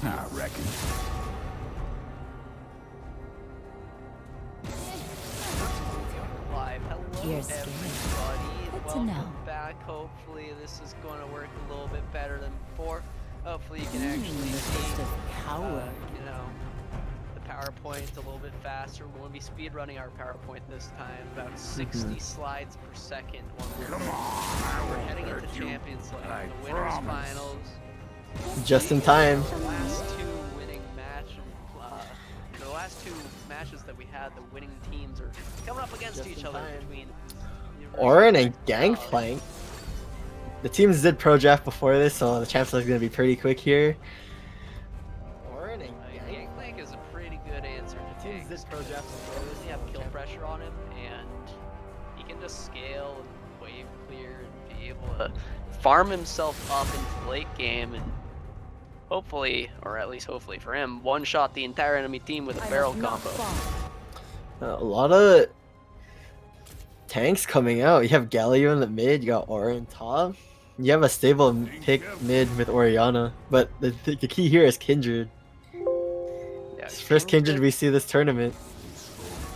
I reckon. Live. Hello, You're scary. everybody. Good to Welcome know. back. Hopefully, this is going to work a little bit better than before. Hopefully, you can actually The see, fist of power. you know, the PowerPoint a little bit faster. We're going to be speed running our PowerPoint this time, about 60 slides per second. We're heading into Champions League, the winners finals. Just in time. The last two winning the last two matches that we had, the winning teams are coming up against Just each in other time. between Orin and Gangplank. The teams did pro draft before this, so the Champions League is gonna be pretty quick here. Orin and Gangplank is a pretty good answer to teams take. did pro draft before this. You have kill pressure on him, and he can just scale and wave clear and be able to farm himself up into the late game and hopefully, or at least hopefully for him, one-shot the entire enemy team with a barrel combo. A lot of tanks coming out. You have Galio in the mid, you got Orin top. You have a stable pick mid with Oriana, but the key here is Kindred. Yeah, First Kindred we see this tournament.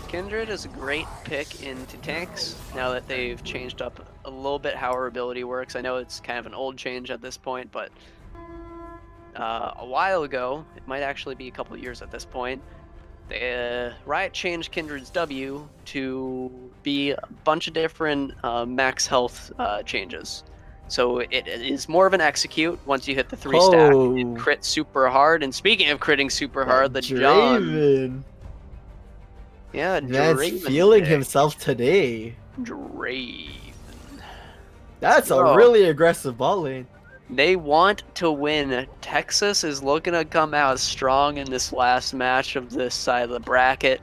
Kindred is a great pick into tanks now that they've changed up a little bit how her ability works. I know it's kind of an old change at this point, but a while ago, it might actually be a couple years at this point, Riot changed Kindred's W to be a bunch of different max health changes. So it is more of an execute once you hit the 3 stack. It crit super hard, and speaking of critting super hard, the John... Yeah, Man's Draven feeling pick. himself today. Draven. That's a really aggressive bot lane. They want to win. Texas is looking to come out strong in this last match of this side of the bracket.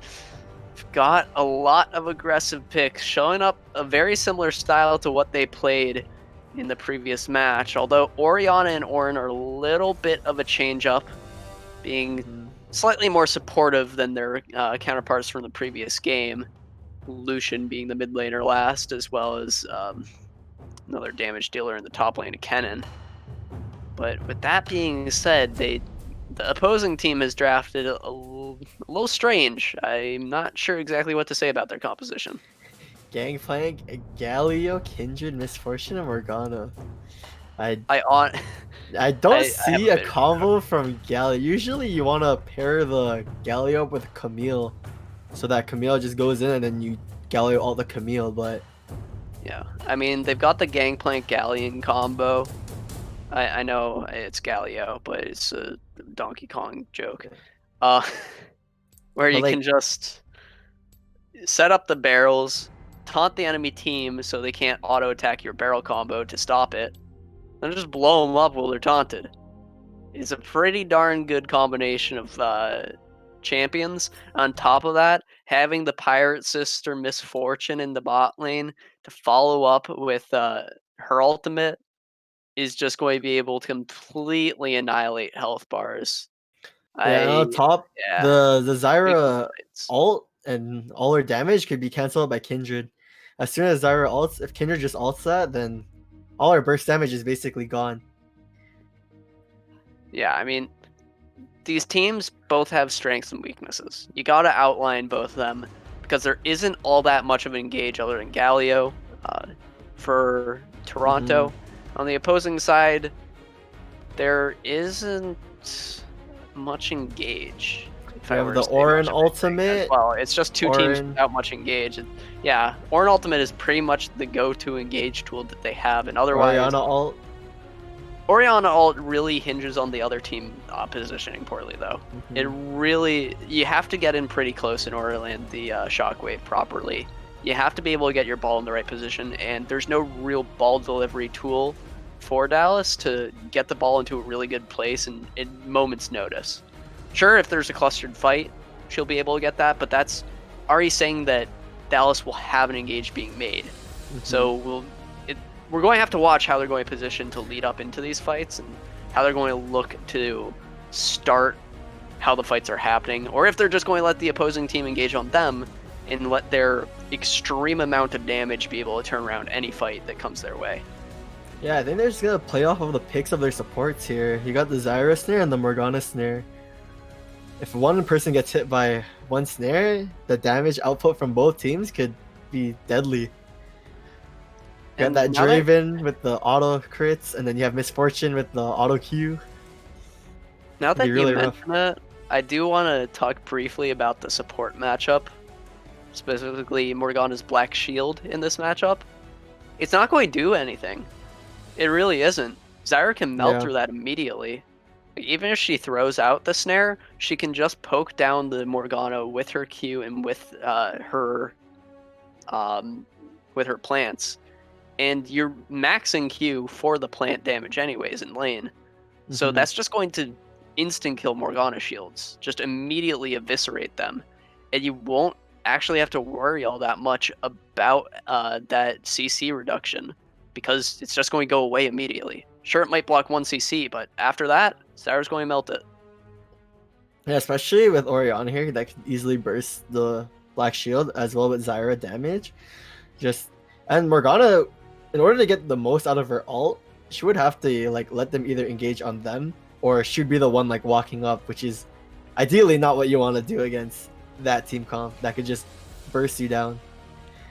Got a lot of aggressive picks, showing up a very similar style to what they played in the previous match. Although Oriana and Orin are a little bit of a change up, being slightly more supportive than their counterparts from the previous game. Lucian being the mid laner last, as well as another damage dealer in the top lane, Kennen. But with that being said, the opposing team has drafted a little strange. I'm not sure exactly what to say about their composition. Gangplank, Galio, Kindred, Misfortune, and Morgana. I don't see a combo from Galio. Usually you want to pair the Galio up with Camille, so that Camille just goes in and then you Galio all the Camille, but... Yeah, I mean, they've got the Gangplank Galleon combo. I know it's Galio, but it's a Donkey Kong joke. Where you can just set up the barrels, taunt the enemy team so they can't auto-attack your barrel combo to stop it, and just blow them up while they're taunted. It's a pretty darn good combination of champions. On top of that, having the Pirate Sister Misfortune in the bot lane to follow up with her ultimate is just going to be able to completely annihilate health bars. The Zyra ult and all her damage could be cancelled by Kindred. As soon as Zyra ults, if Kindred just ults that, then all her burst damage is basically gone. Yeah, I mean, these teams both have strengths and weaknesses. You gotta outline both of them, because there isn't all that much of an engage other than Galio for Toronto. On the opposing side, there isn't much engage. We have the Orin ultimate. Well, it's just two teams without much engage. And yeah, Orin ultimate is pretty much the go-to engage tool that they have, and otherwise Oriana ult really hinges on the other team positioning poorly, though. It really, you have to get in pretty close in order to land the shockwave properly. You have to be able to get your ball in the right position, and there's no real ball delivery tool for Dallas to get the ball into a really good place in moment's notice. Sure, if there's a clustered fight, she'll be able to get that, but that's already saying that Dallas will have an engage being made. So we're going to have to watch how they're going to position to lead up into these fights and how they're going to look to start how the fights are happening, or if they're just going to let the opposing team engage on them and let their extreme amount of damage be able to turn around any fight that comes their way. Yeah, I think they're just gonna play off of the picks of their supports here. You got the Zyra snare and the Morgana snare. If one person gets hit by one snare, the damage output from both teams could be deadly. You got And that Draven with the auto crits, and then you have Misfortune with the auto Q. Now It'd be that you really rough. mention it, I do want to talk briefly about the support matchup, specifically Morgana's Black Shield in this matchup. It's not going to do anything. It really isn't. Zyra can melt through that immediately. Even if she throws out the snare, she can just poke down the Morgana with her Q and with her plants, and you're maxing Q for the plant damage anyways in lane. So that's just going to instant kill Morgana shields, just immediately eviscerate them, and you won't actually have to worry all that much about that CC reduction, because it's just going to go away immediately. Sure, it might block 1 CC, but after that, Zyra's going to melt it. Yeah, especially with Orianna here, that can easily burst the Black Shield as well with Zyra damage. And Morgana, in order to get the most out of her ult, she would have to like let them either engage on them, or she'd be the one like walking up, which is ideally not what you want to do against that team comp that could just burst you down.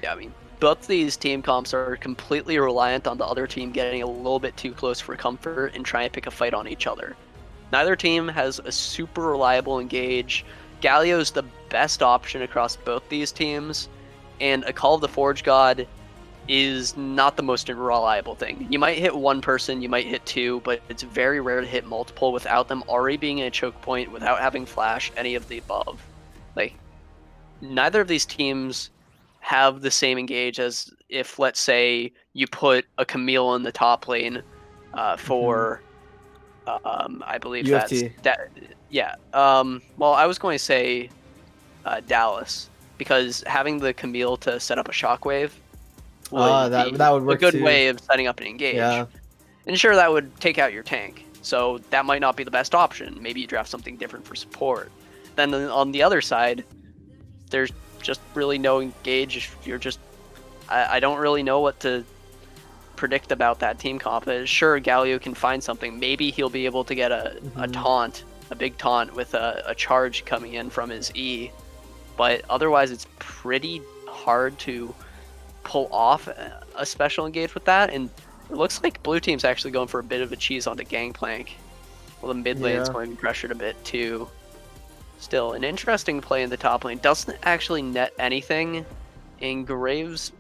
Yeah, I mean, both these team comps are completely reliant on the other team getting a little bit too close for comfort and trying to pick a fight on each other. Neither team has a super reliable engage. Galio's the best option across both these teams, and a Call of the Forge God is not the most reliable thing. You might hit one person, you might hit two, but it's very rare to hit multiple without them already being in a choke point, without having flash, any of the above. Like, neither of these teams have the same engage as if, let's say, you put a Camille in the top lane for, I believe UFT. yeah. Well, I was going to say Dallas, because having the Camille to set up a shockwave would be that would work a good too. way of setting up an engage. Yeah. And sure, that would take out your tank, so that might not be the best option. Maybe you draft something different for support. Then on the other side, there's just really no engage. You're just, I don't really know what to predict about that team comp. Sure, Galio can find something. Maybe he'll be able to get a taunt, a big taunt with a charge coming in from his E. But otherwise, it's pretty hard to pull off a special engage with that. And it looks like blue team's actually going for a bit of a cheese on the Gangplank. Well, the mid lane's going to be pressured a bit too. Still, an interesting play in the top lane. Doesn't actually net anything, and Graves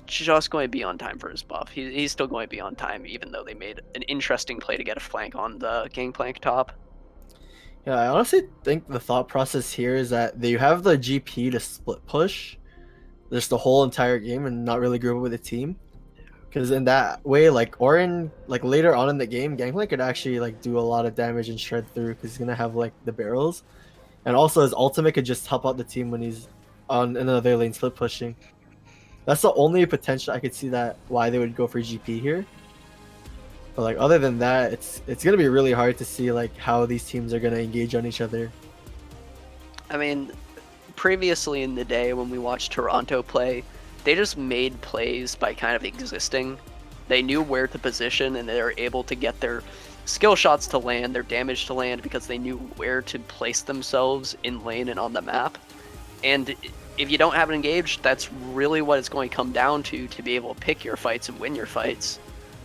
just going to be on time for his buff. He's still going to be on time, even though they made an interesting play to get a flank on the Gangplank top. Yeah, I honestly think the thought process here is that they have the GP to split push just the whole entire game and not really group up with the team. Because in that way, like Orin, like later on in the game, Gangplank could actually like do a lot of damage and shred through because he's gonna have like the barrels, and also his ultimate could just help out the team when he's on another lane split pushing. That's the only potential I could see that why they would go for GP here. But like other than that, it's gonna be really hard to see like how these teams are gonna engage on each other. I mean, previously in the day when we watched Toronto play, they just made plays by kind of existing. They knew where to position, and they were able to get their skill shots to land, their damage to land, because they knew where to place themselves in lane and on the map. And if you don't have an engage, that's really what it's going to come down to be able to pick your fights and win your fights.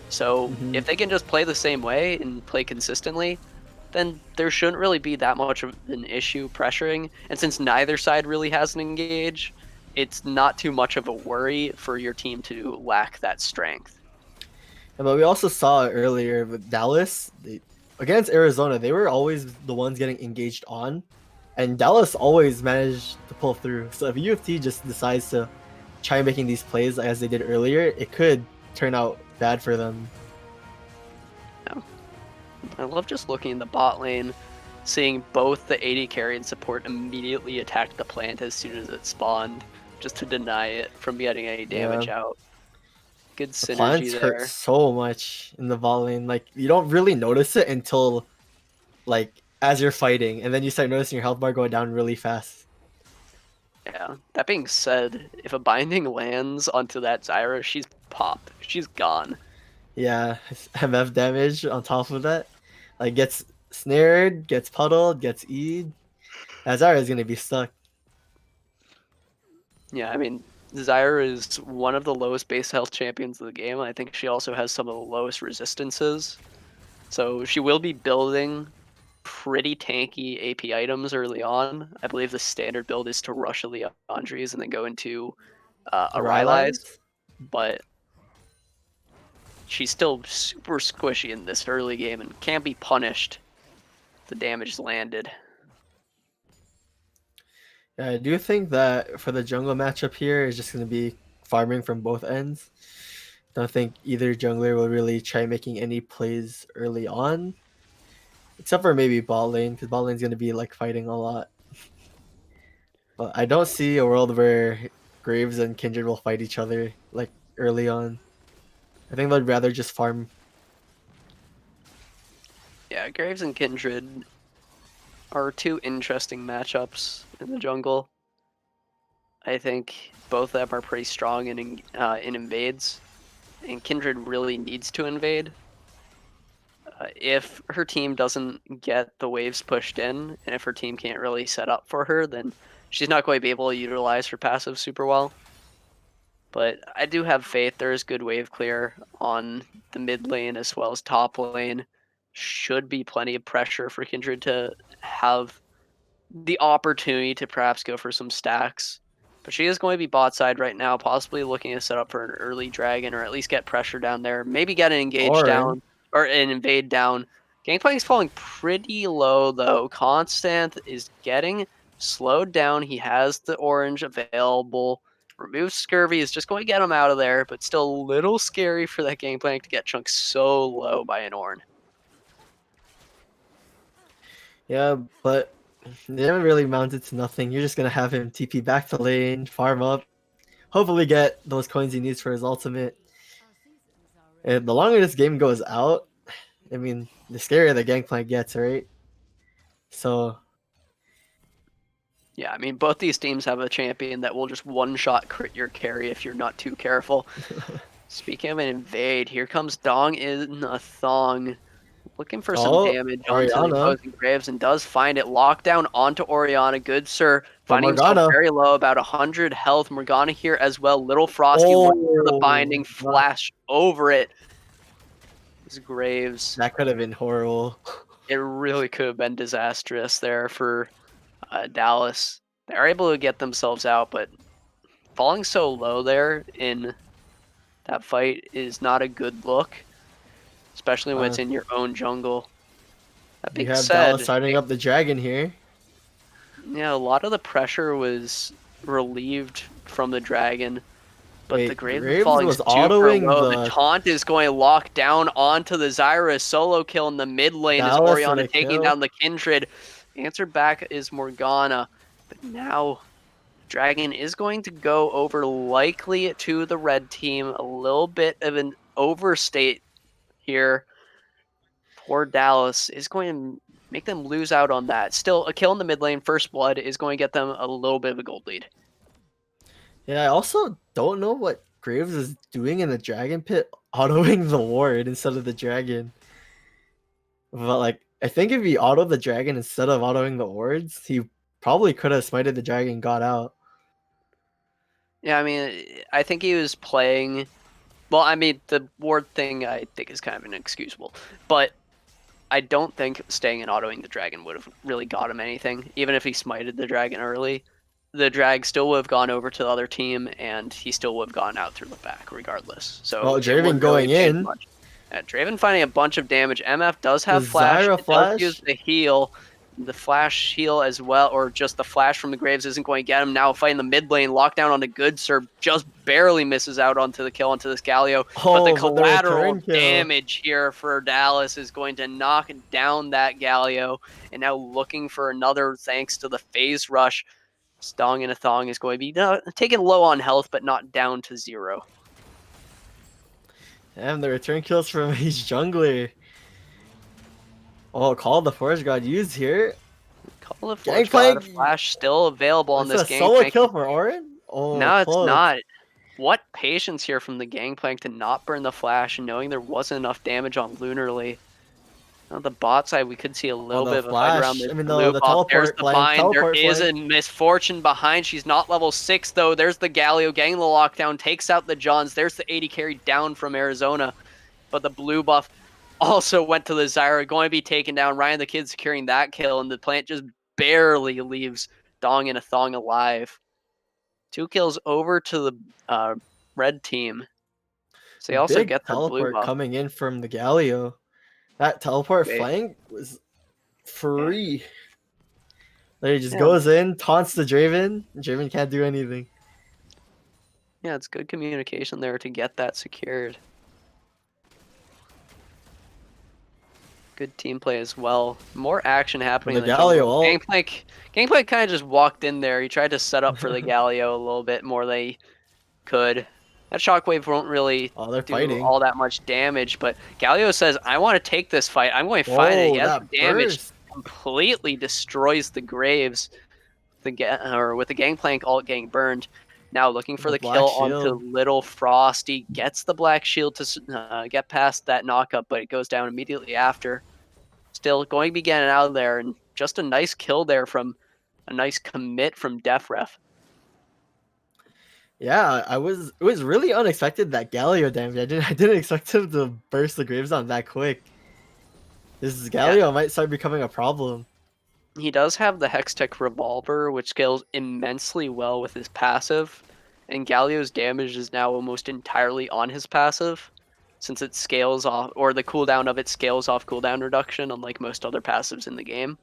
So if they can just play the same way and play consistently, then there shouldn't really be that much of an issue pressuring. And since neither side really has an engage, it's not too much of a worry for your team to lack that strength. Yeah, but we also saw earlier with Dallas, against Arizona, they were always the ones getting engaged on, and Dallas always managed to pull through. So if UFT just decides to try making these plays as they did earlier, it could turn out bad for them. Yeah. I love just looking in the bot lane, seeing both the AD carry and support immediately attack the plant as soon as it spawned, just to deny it from getting any damage out. Good synergy the plants there. hurt so much in the bot lane. Like you don't really notice it until like as you're fighting, and then you start noticing your health bar going down really fast. Yeah. That being said, if a binding lands onto that Zyra, she's popped. She's gone. Yeah, MF damage on top of that. Like gets snared, gets puddled, gets E'd. Azara is gonna be stuck. Yeah, I mean, Zyra is one of the lowest base health champions of the game. I think she also has some of the lowest resistances. So she will be building pretty tanky AP items early on. I believe the standard build is to rush a Leandries and then go into a Rylai's, but she's still super squishy in this early game and can't be punished. The damage landed. Yeah, I do think that for the jungle matchup here is just going to be farming from both ends. Don't think either jungler will really try making any plays early on, except for maybe bot lane, because bot lane's going to be like fighting a lot. But I don't see a world where Graves and Kindred will fight each other like early on. I think they'd rather just farm. Yeah, Graves and Kindred are two interesting matchups in the jungle. I think both of them are pretty strong in invades, and Kindred really needs to invade. If her team doesn't get the waves pushed in, and if her team can't really set up for her, then she's not going to be able to utilize her passive super well. But I do have faith there is good wave clear on the mid lane as well as top lane. Should be plenty of pressure for Kindred to have the opportunity to perhaps go for some stacks. But she is going to be bot side right now, possibly looking to set up for an early dragon or at least get pressure down there. Maybe get an engage down or an invade down. Gangplank is falling pretty low though. Constant is getting slowed down. He has the orange available. Remove Scurvy is just going to get him out of there, but still a little scary for that Gangplank to get chunked so low by an Ornn. Yeah, but they haven't really mounted to nothing. You're just gonna have him TP back to lane, farm up, hopefully get those coins he needs for his ultimate. And the longer this game goes out, I mean, the scarier the Gangplank gets, right? So yeah, I mean, both these teams have a champion that will just one-shot crit your carry if you're not too careful. Speaking of an invade, here comes Dong in a thong. Looking for some damage onto the opposing Graves and does find it. Lockdown onto Orianna. Good sir. Finding himself very low, about 100 health. Morgana here as well. Little Frosty looking for the binding. Flash over it. This Graves. That could have been horrible. It really could have been disastrous there for Dallas. They're able to get themselves out, but falling so low there in that fight is not a good look. Especially when it's in your own jungle. That being said, Dallas starting up the dragon here. Yeah, a lot of the pressure was relieved from the dragon, but the Graves falling was super autoing low. The taunt is going to lock down onto the Zyra. Solo kill in the mid lane as Orianna taking down the Kindred. Answer back is Morgana, but now dragon is going to go over likely to the red team. A little bit of an overstate here. Poor Dallas is going to make them lose out on that. Still, a kill in the mid lane, first blood, is going to get them a little bit of a gold lead. Yeah, I also don't know what Graves is doing in the dragon pit, autoing the ward instead of the dragon. But like, I think if he autoed the dragon instead of autoing the wards, he probably could have smited the dragon, got out. Yeah, I mean, I think he was playing. Well, I mean, the ward thing I think is kind of inexcusable, but I don't think staying and autoing the dragon would have really got him anything. Even if he smited the dragon early, the drag still would have gone over to the other team, and he still would have gone out through the back regardless. So Draven going in. Draven finding a bunch of damage. MF does have flash. It does use the heal. The flash heal as well, or just the flash from the Graves isn't going to get him. Now fighting the mid lane, lockdown on the good sir, just barely misses out onto the kill onto this Galio. But the collateral damage here for Dallas is going to knock down that Galio. And now looking for another thanks to the phase rush. Stong in a thong is going to be taken low on health, but not down to 0. And the return kills from each jungler. Oh, Call of the Forest God used here. Call of the Forest God, Flash still available on this game. Solo kill for Ornn? Oh, no, it's not. what patience here from the Gangplank to not burn the flash, and knowing there wasn't enough damage on Lunarly. On the bot side, we could see a On little the bit of a fight around flash, this I mean blue the buff. There's teleport the flank, bind. There teleport is flank. a misfortune behind. She's not level 6, though. There's the Galio getting the lockdown, takes out the Johns. There's the 80 carry down from Arizona. But the blue buff also went to the Zyra, going to be taken down. Ryan the Kid securing that kill, and the plant just barely leaves Dong and a Thong alive. 2 kills over to the red team. So they also Big get the blue teleport buff. coming in from the Galio. That teleport Wait. flank was free. Like, he just Yeah. goes in, taunts the Draven. Draven can't do anything. Yeah, it's good communication there to get that secured. Good team play as well. More action happening in the jungle. Gangplank kind of just walked in there. He tried to set up for the Galio a little bit more than he could. That shockwave won't really they're do fighting. all that much damage, but Galio says, I want to take this fight. I'm going to fight it. He has the damage. Burst. Completely destroys the Graves with the Gangplank alt getting burned. Now looking for the kill onto Little Frost. He gets the black shield to get past that knockup, but it goes down immediately after. Still going to be getting out of there, and just a nice kill there from a nice commit from DefRef. Yeah, it was really unexpected that Galio damage. I didn't expect him to burst the Graves on that quick. This Galio might start becoming a problem. He does have the Hextech Revolver, which scales immensely well with his passive, and Galio's damage is now almost entirely on his passive, since it scales off, or the cooldown of it scales off cooldown reduction, unlike most other passives in the game.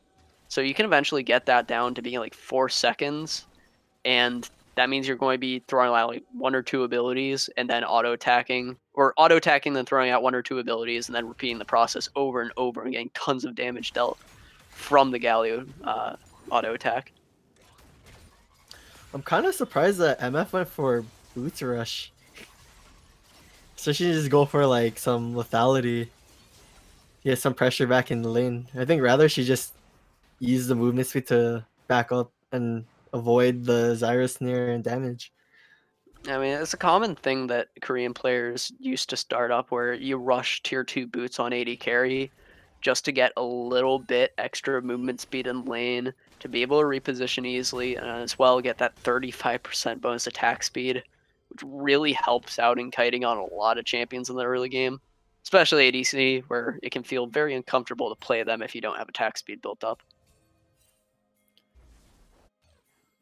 So you can eventually get that down to being like 4 seconds, and that means you're going to be throwing out like 1 or 2 abilities, and then auto-attacking, then throwing out 1 or 2 abilities, and then repeating the process over and over and getting tons of damage dealt from the Galio auto attack. I'm kind of surprised that MF went for Boots Rush. So she just go for like some lethality. Get some pressure back in the lane. I think rather she just used the movement speed to back up and avoid the Zyra snare and damage. I mean, it's a common thing that Korean players used to start up where you rush tier 2 boots on 80 carry just to get a little bit extra movement speed in lane to be able to reposition easily and as well get that 35% bonus attack speed, which really helps out in kiting on a lot of champions in the early game, especially ADC, where it can feel very uncomfortable to play them if you don't have attack speed built up.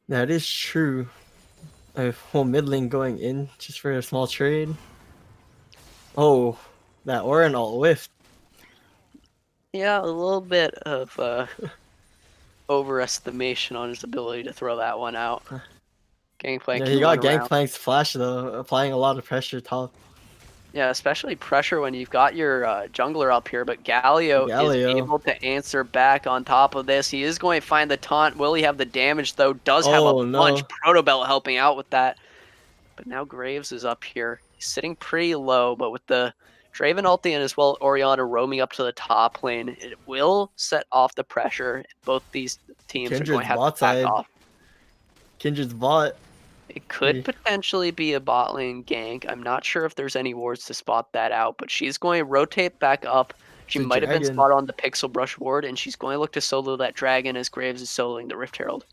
That is true. A whole mid lane going in just for a small trade. Oh, that Orin ult whiffed. Yeah, a little bit of overestimation on his ability to throw that one out. Gangplank. Yeah, he got Gangplank's flash though, applying a lot of pressure top. Yeah, especially pressure when you've got your jungler up here, but Galio is able to answer back on top of this. He is going to find the taunt. Will he have the damage, though? Does have a bunch. Protobelt helping out with that. But now Graves is up here. He's sitting pretty low, but with the Draven ulti and as well Orianna roaming up to the top lane, it will set off the pressure. Both these teams are going to have to back off. Kindred's bot. It could potentially be a bot lane gank. I'm not sure if there's any wards to spot that out, but she's going to rotate back up. She might have been spotted on the Pixel Brush ward, and she's going to look to solo that dragon as Graves is soloing the Rift Herald.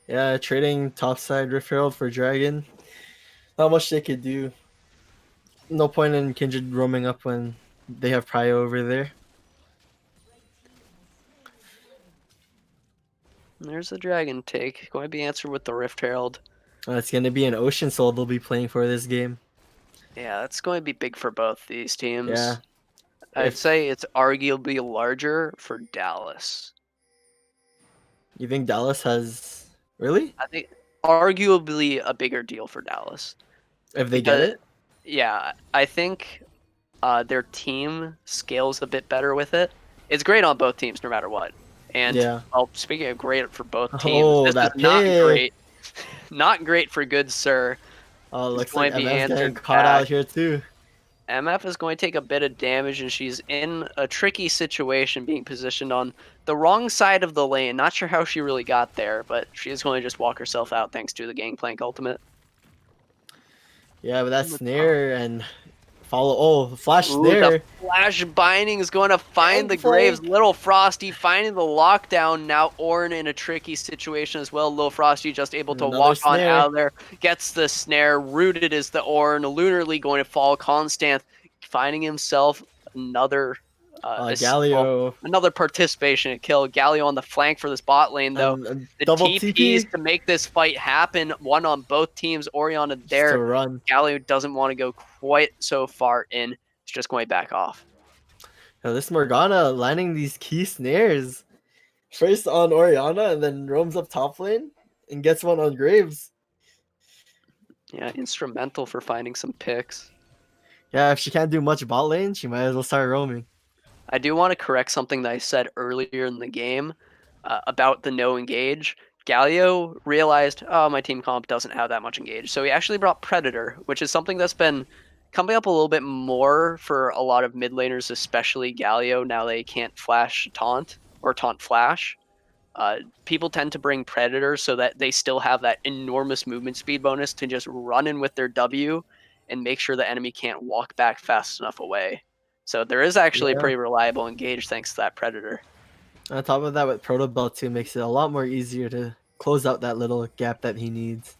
Yeah, trading topside Rift Herald for dragon. Not much they could do. No point in Kindred roaming up when they have prio over there. There's the dragon take. Going to be answered with the Rift Herald. It's going to be an Ocean Soul they'll be playing for this game. Yeah, that's going to be big for both these teams. Yeah. I'd say it's arguably larger for Dallas. You think Dallas has... Really? I think arguably a bigger deal for Dallas. If they get it? Yeah, I think their team scales a bit better with it. It's great on both teams no matter what. And well, speaking of great for both teams, this is not great. Not great for good sir. Oh, looks like MF's getting caught out here too. MF is going to take a bit of damage, and she's in a tricky situation being positioned on the wrong side of the lane. Not sure how she really got there, but she is going to just walk herself out thanks to the Gangplank ultimate. Yeah, but that snare and follow. Oh, flash Ooh, the snare. flash binding is going to find the Graves. Gangplank. Little Frosty finding the lockdown. Now Orn in a tricky situation as well. Little Frosty just able to Another walk on snare. out of there. Gets the snare. Rooted is the Orn. Lunarly going to fall. Constant finding himself another Galio. another participation at kill. Galio on the flank for this bot lane though. And The double TPs TP. to make this fight happen. One on both teams. Orianna Just to there. run. Galio doesn't want to go quite so far in. It's just going back off. Now this Morgana landing these key snares. First on Orianna and then roams up top lane and gets one on Graves. Yeah, instrumental for finding some picks. Yeah, if she can't do much bot lane, she might as well start roaming. I do want to correct something that I said earlier in the game about the no engage. Galio realized, oh, my team comp doesn't have that much engage. So he actually brought Predator, which is something that's been coming up a little bit more for a lot of mid laners, especially Galio. Now they can't flash taunt or taunt flash. People tend to bring Predator so that they still have that enormous movement speed bonus to just run in with their W and make sure the enemy can't walk back fast enough away. So there is actually a pretty reliable engage thanks to that Predator. On top of that, with Proto Belt too, makes it a lot more easier to close out that little gap that he needs.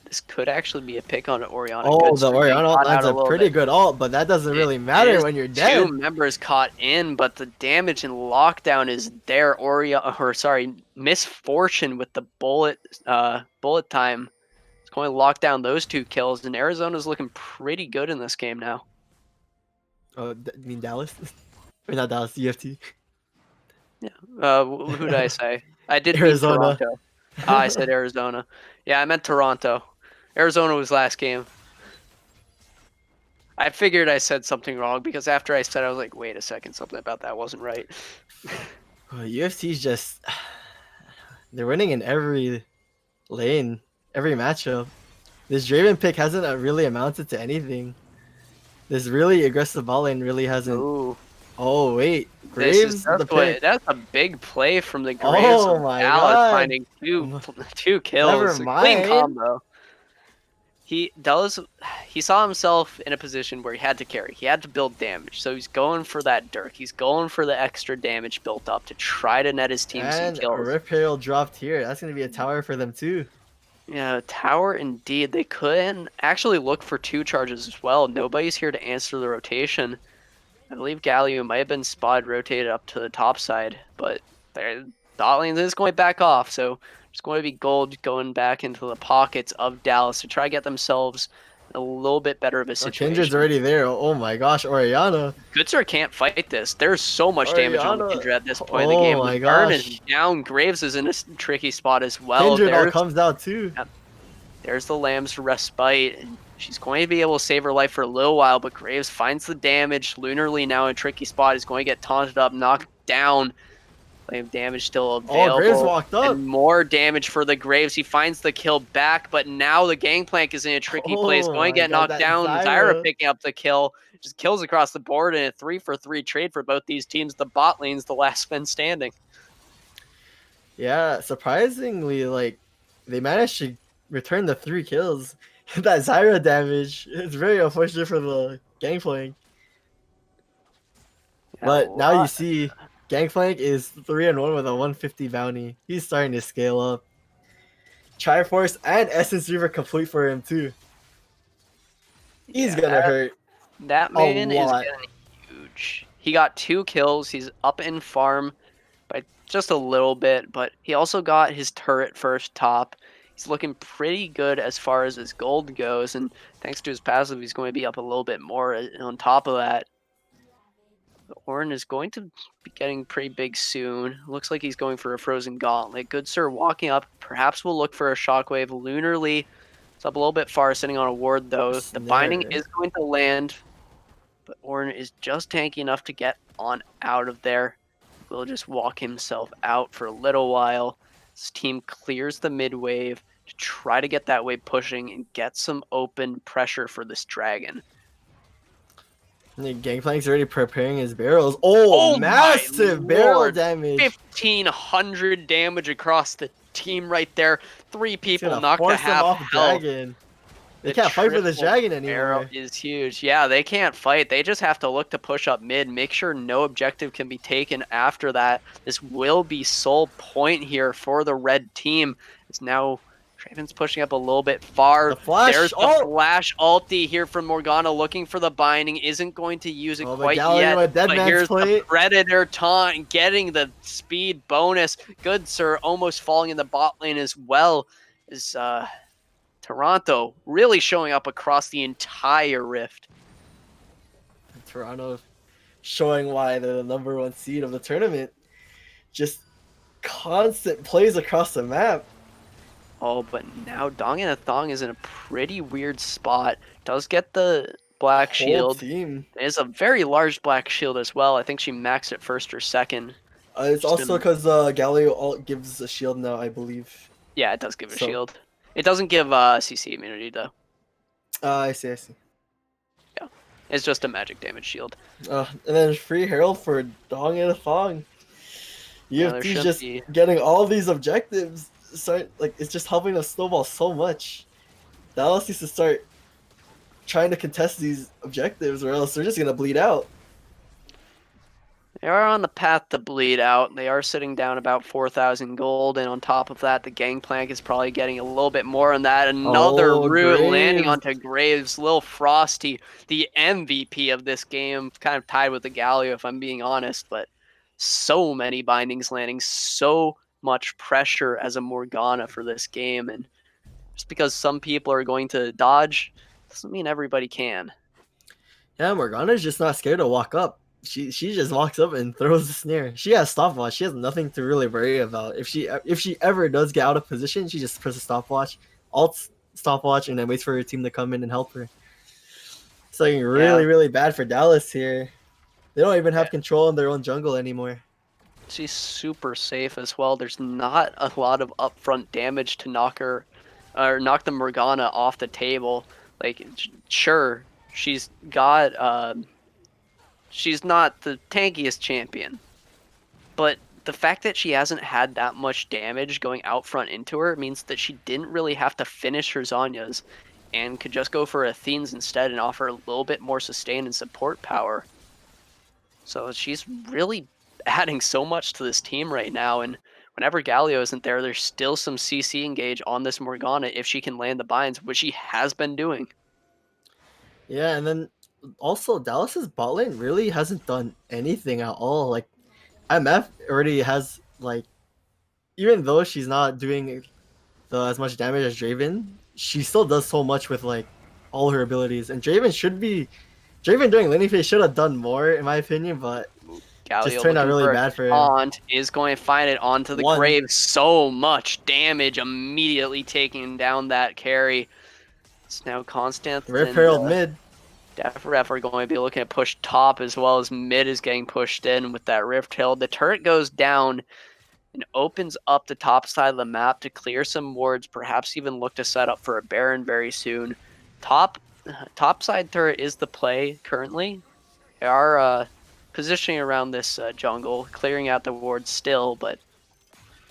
This could actually be a pick on Orianna. Oh, the Orianna ult lands a pretty good ult, but that doesn't really matter when you're dead. Two members caught in, but the damage in lockdown is there. Misfortune with the bullet time. It's going to lock down those two kills, and Arizona's looking pretty good in this game now. Oh, you mean Dallas? Or not Dallas, EFT. Yeah. Who did I say? I did Arizona. mean Toronto. I said Arizona. Yeah, I meant Toronto. Arizona was last game. I figured I said something wrong because after I said, I was like, wait a second, something about that wasn't right. UFT's just... They're winning in every lane, every matchup. This Draven pick hasn't really amounted to anything. This really aggressive ball lane really hasn't... Ooh. Oh, wait. Graves the pick. That's a big play from the Graves. Oh my Dallas god. finding two kills. Never mind. Clean combo. He saw himself in a position where he had to carry. He had to build damage. So he's going for that Dirk. He's going for the extra damage built up to try to net his team some kills. And a Rip Herald dropped here. That's going to be a tower for them too. Yeah, tower indeed. They could actually look for 2 charges as well. Nobody's here to answer the rotation. I believe Galio might have been spotted rotated up to the top side, but the dot lane is going back off, so there's going to be gold going back into the pockets of Dallas to try to get themselves a little bit better of a situation. Kindred's already there. Oh my gosh, Orianna. Goodsir can't fight this. There's so much damage on Kindred at this point in the game. Oh my Burn gosh. is down. Graves is in a tricky spot as well. Kindred all comes out too. There's the Lamb's respite. She's going to be able to save her life for a little while, but Graves finds the damage. Lunarly now in a tricky spot is going to get taunted up, knocked down. Flame damage still available. Oh, Graves walked up. And more damage for the Graves. He finds the kill back, but now the Gangplank is in a tricky place. Going to get knocked down. Zyra picking up the kill. Just kills across the board in a 3-for-3 trade for both these teams. The bot lane's the last man standing. Yeah, surprisingly, like, they managed to return the 3 kills. That Zyra damage, it's very unfortunate for the Gangplank. But now you see, Gangplank is 3-1 with a 150 bounty. He's starting to scale up. Triforce and Essence Reaver complete for him too. He's gonna hurt. That man is getting huge. He got 2 kills. He's up in farm by just a little bit, but he also got his turret first top. He's looking pretty good as far as his gold goes, and thanks to his passive, he's going to be up a little bit more on top of that. Ornn is going to be getting pretty big soon. Looks like he's going for a Frozen Gauntlet. Goodsir walking up. Perhaps we'll look for a Shockwave. Lunarly, it's up a little bit far, sitting on a ward, though. The binding is going to land, but Ornn is just tanky enough to get on out of there. Will just walk himself out for a little while. His team clears the mid wave to try to get that wave pushing and get some open pressure for this dragon. The Gangplank's already preparing his barrels. Oh massive barrel damage. 1,500 damage across the team right there. 3 people knocked to half off health. Dragon. They can't fight for this triple dragon barrel anymore. is huge. Yeah, they can't fight. They just have to look to push up mid, make sure no objective can be taken after that. This will be sole point here for the red team. It's now Draven's pushing up a little bit far. The flash. There's the flash ulti here from Morgana, looking for the binding. Isn't going to use it but quite Galio yet. a dead But man's here's plate. the Predator taunt, getting the speed bonus. Good sir, almost falling in the bot lane as well. Is Toronto really showing up across the entire rift. Toronto showing why they're the #1 seed of the tournament. Just constant plays across the map. Oh, but now Dong and a Thong is in a pretty weird spot. Does get the black shield. Team. It's a very large black shield as well. I think she maxed it first or second. It's also because Galio gives a shield now, I believe. Yeah, it does give a shield. It doesn't give CC immunity though. I see. Yeah, it's just a magic damage shield. And then free Herald for Dong and a Thong. UFD's just getting all these objectives. It's just helping us snowball so much. Dallas needs to start trying to contest these objectives, or else they're just gonna bleed out. They are on the path to bleed out. They are sitting down about 4,000 gold, and on top of that, the Gangplank is probably getting a little bit more on that. Another root landing onto Graves. Lil Frosty, the MVP of this game, kind of tied with the Galio, if I'm being honest, but so many bindings landing, so much pressure as a Morgana for this game, and just because some people are going to dodge doesn't mean everybody can. Yeah, Morgana's just not scared to walk up. She just walks up and throws the snare. She has stopwatch. She has nothing to really worry about. If she ever does get out of position, she just presses stopwatch, alt stopwatch, and then waits for her team to come in and help her. It's like really bad for Dallas here. They don't even have control in their own jungle anymore. She's super safe as well. There's not a lot of upfront damage to knock the Morgana off the table. Like, sure, she's got she's not the tankiest champion, but the fact that she hasn't had that much damage going out front into her means that she didn't really have to finish her Zhonya's and could just go for Athene's instead and offer a little bit more sustain and support power. So she's really adding so much to this team right now, and whenever Galio isn't there, there's still some CC engage on this Morgana if she can land the binds, which she has been doing. Yeah, and then also Dallas's bot lane really hasn't done anything at all. Like, MF already has, like, even though she's not doing as much damage as Draven, she still does so much with, like, all her abilities. And Draven during laning phase should have done more, in my opinion, but Galio just turned out really bad for her. Taunt is going to find it onto the grave. So much damage immediately taking down that carry. It's now Constant. Rift Herald mid. Def Ref are going to be looking at push top as well as mid is getting pushed in with that Rift Herald. The turret goes down and opens up the top side of the map to clear some wards, perhaps even look to set up for a Baron very soon. Top side turret is the play currently. They are positioning around this jungle, clearing out the wards still, but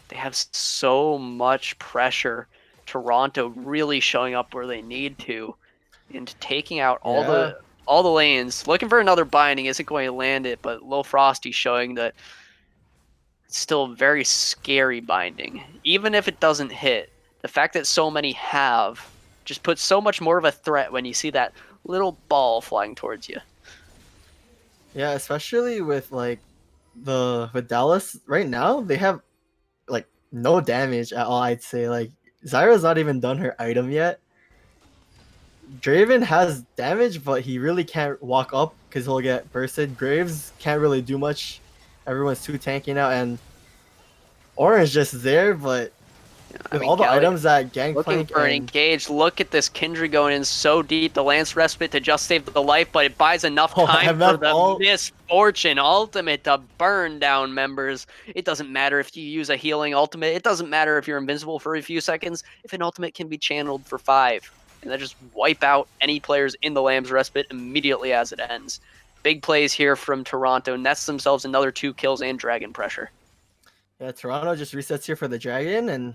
they have so much pressure. Toronto really showing up where they need to and taking out all the lanes. Looking for another binding, isn't going to land it, but Lil Frosty showing that it's still a very scary binding. Even if it doesn't hit, the fact that so many have just puts so much more of a threat when you see that little ball flying towards you. Yeah, especially with with Dallas right now, they have like no damage at all, I'd say. Like, Zyra's not even done her item yet. Draven has damage, but he really can't walk up because he'll get bursted. Graves can't really do much. Everyone's too tanky now, and Orange just there, but with all the items that Gangplank looking for an engage. Look at this Kindred going in so deep. The Lance Respite to just save the life, but it buys enough time for the Misfortune ultimate to burn down members. It doesn't matter if you use a healing ultimate. It doesn't matter if you're invincible for a few seconds. If an ultimate can be channeled for 5, and then just wipe out any players in the Lamb's Respite immediately as it ends. Big plays here from Toronto. Nets themselves another 2 kills and dragon pressure. Yeah, Toronto just resets here for the dragon, and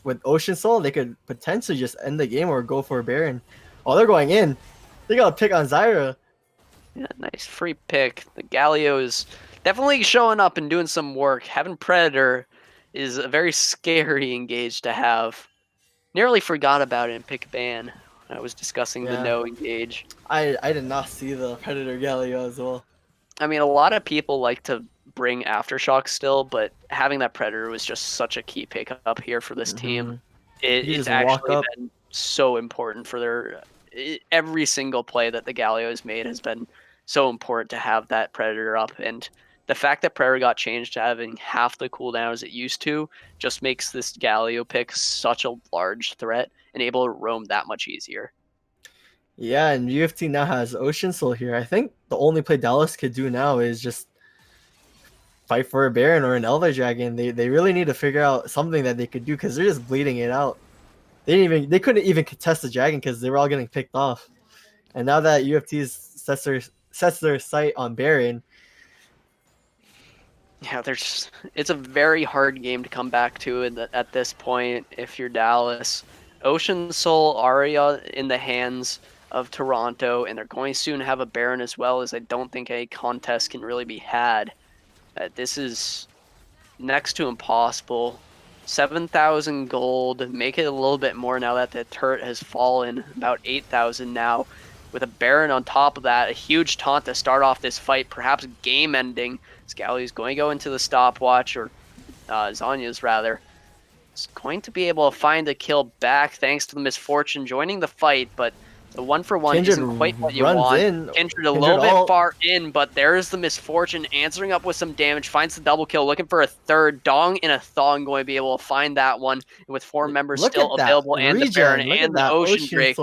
with Ocean Soul, they could potentially just end the game or go for a Baron. Oh, they're going in. They got a pick on Zyra. Yeah, nice free pick. The Galio is definitely showing up and doing some work. Having Predator is a very scary engage to have. Nearly forgot about it in pick ban. I was discussing the no engage. I did not see the Predator Galio as well. I mean, a lot of people like to bring Aftershock still, but having that Predator was just such a key pick up here for this team. It's actually been so important for their every single play that the Galio has made has been so important to have that Predator up. And the fact that Predator got changed to having half the cooldown as it used to just makes this Galio pick such a large threat and able to roam that much easier. Yeah, and UFT now has Ocean Soul here. I think the only play Dallas could do now is just fight for a Baron or an Elva Dragon. They really need to figure out something that they could do because they're just bleeding it out. They couldn't even contest the Dragon because they were all getting picked off. And now that UFT sets their sight on Baron. Yeah, it's a very hard game to come back to at this point if you're Dallas. Ocean Soul Aria in the hands of Toronto, and they're going to soon have a Baron as well, as I don't think a contest can really be had. This is next to impossible. 7,000 gold, make it a little bit more now that the turret has fallen, about 8,000 now. With a Baron on top of that, a huge taunt to start off this fight, perhaps game-ending. Scally is going to go into the stopwatch, or Zanya's rather. Is going to be able to find a kill back thanks to the Misfortune joining the fight, but the 1-for-1 isn't quite what you want. Kindred a little bit far in, but there's the Misfortune answering up with some damage, finds the double kill, looking for a third. Dong in a Thong going to be able to find that one, and with 4 members still available, and the Baron and the Ocean Drake.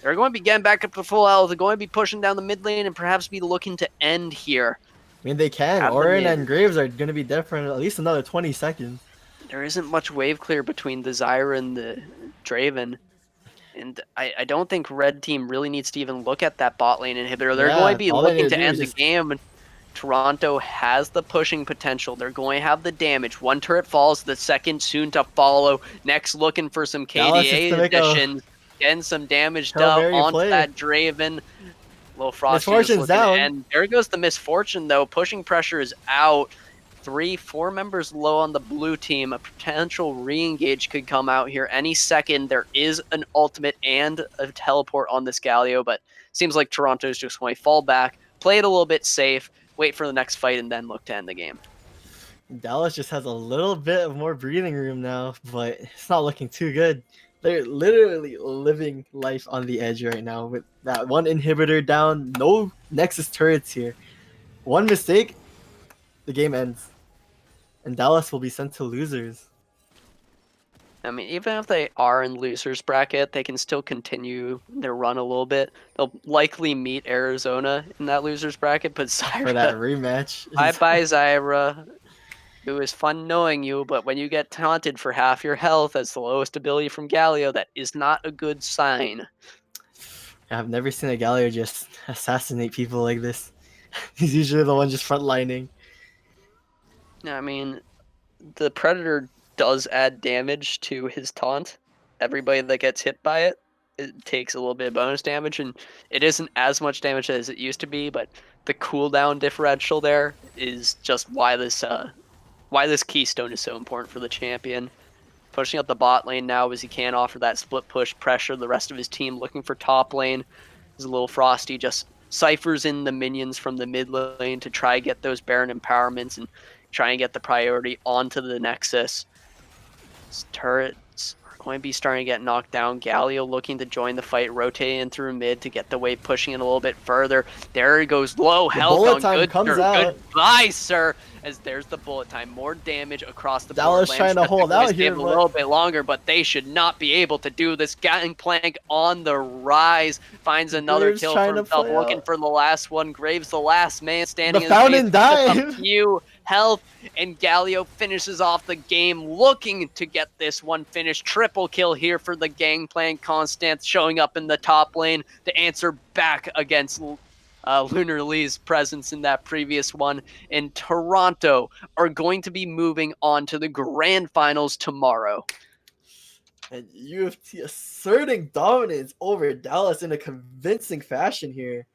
They're going to be getting back up to full health. They're going to be pushing down the mid lane and perhaps be looking to end here. I mean, they can. Orin and Graves are going to be different at least another 20 seconds. There isn't much wave clear between the Zyra and the Draven. And I don't think Red Team really needs to even look at that bot lane inhibitor. They're going to be looking to end the game. Toronto has the pushing potential. They're going to have the damage. 1 turret falls, the second soon to follow. Next, looking for some KDA additions. Getting some damage done onto that Draven. Little Frosty Misfortune's down. And there goes the Misfortune, though. Pushing pressure is out. 4 members low on the blue team. A potential re-engage could come out here any second. There is an ultimate and a teleport on this Galio, but seems like Toronto's just going to fall back, play it a little bit safe, wait for the next fight, and then look to end the game. Dallas just has a little bit of more breathing room now, but it's not looking too good. They're literally living life on the edge right now with that 1 inhibitor down, no Nexus turrets here. 1 mistake, the game ends. And Dallas will be sent to losers. I mean, even if they are in losers bracket, they can still continue their run a little bit. They'll likely meet Arizona in that losers bracket, but Zyra... For that rematch. Bye-bye, Zyra. It was fun knowing you, but when you get taunted for half your health as the lowest ability from Galio, that is not a good sign. I've never seen a Galio just assassinate people like this. He's usually the one just frontlining. I mean, the Predator does add damage to his taunt. Everybody that gets hit by it, it takes a little bit of bonus damage, and it isn't as much damage as it used to be, but the cooldown differential there is just why this keystone is so important for the champion. Pushing up the bot lane now as he can offer that split push pressure. The rest of his team looking for top lane. As a little Frosty just ciphers in the minions from the mid lane to try and get those Baron empowerments and try and get the priority onto the Nexus. These turrets are going to be starting to get knocked down. Galio looking to join the fight, rotating in through mid to get the wave pushing it a little bit further. There he goes, low health on good. Goodbye, sir. As there's the bullet time, more damage across the board. Dallas trying to hold out here a little bit longer, but they should not be able to do this. Gangplank on the rise, finds another kill for himself, looking for the last one. Graves, the last man standing. The fountain dive. A few health, and Galio finishes off the game, looking to get this one finished. Triple kill here for the Gangplank. Constance showing up in the top lane to answer back against Lunar Lee's presence in that previous one. And Toronto are going to be moving on to the grand finals tomorrow. And UFT asserting dominance over Dallas in a convincing fashion here.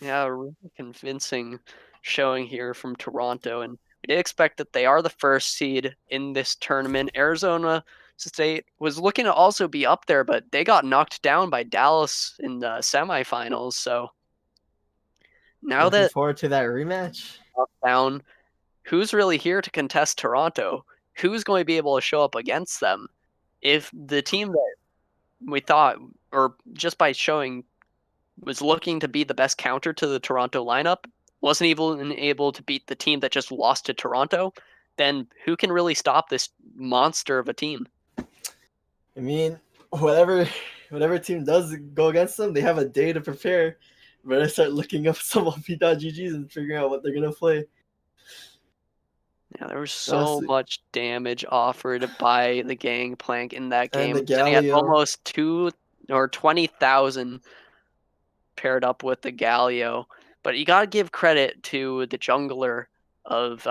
Yeah, a really convincing showing here from Toronto, and we did expect that they are the first seed in this tournament. Arizona State was looking to also be up there, but they got knocked down by Dallas in the semifinals. So now Looking that forward to that rematch. down, who's really here to contest Toronto? Who's going to be able to show up against them? If the team that we thought, or just by showing, was looking to be the best counter to the Toronto lineup, wasn't even able to beat the team that just lost to Toronto, then who can really stop this monster of a team? I mean, whatever team does go against them, they have a day to prepare. Better start looking up some OP.GGs and figuring out what they're gonna play. Yeah, there was so Honestly. much damage offered by the Gangplank in that And the game, sitting at Galio. almost 20,000 paired up with the Galio. But you got to give credit to the jungler of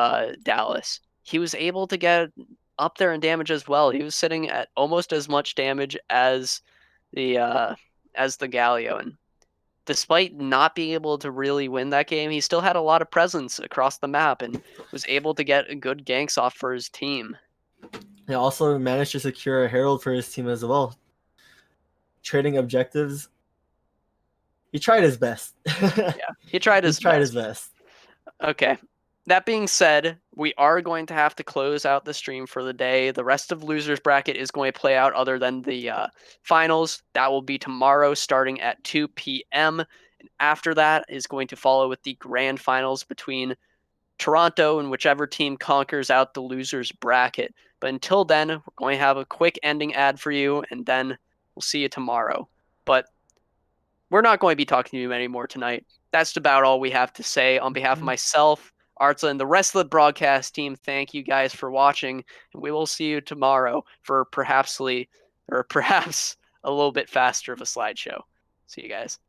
Dallas. He was able to get up there in damage as well. He was sitting at almost as much damage as the Galio, and despite not being able to really win that game, he still had a lot of presence across the map and was able to get good ganks off for his team. He also managed to secure a Herald for his team as well. Trading objectives. He tried his best. Yeah, he tried He his tried best. his best. Okay. That being said, we are going to have to close out the stream for the day. The rest of losers bracket is going to play out other than the finals. That will be tomorrow starting at 2 p.m. And after that is going to follow with the grand finals between Toronto and whichever team conquers out the losers bracket. But until then, we're going to have a quick ending ad for you, and then we'll see you tomorrow. But we're not going to be talking to you anymore tonight. That's about all we have to say. On behalf of myself, Artza, and the rest of the broadcast team, thank you guys for watching, and we will see you tomorrow for perhaps a little bit faster of a slideshow. See you guys.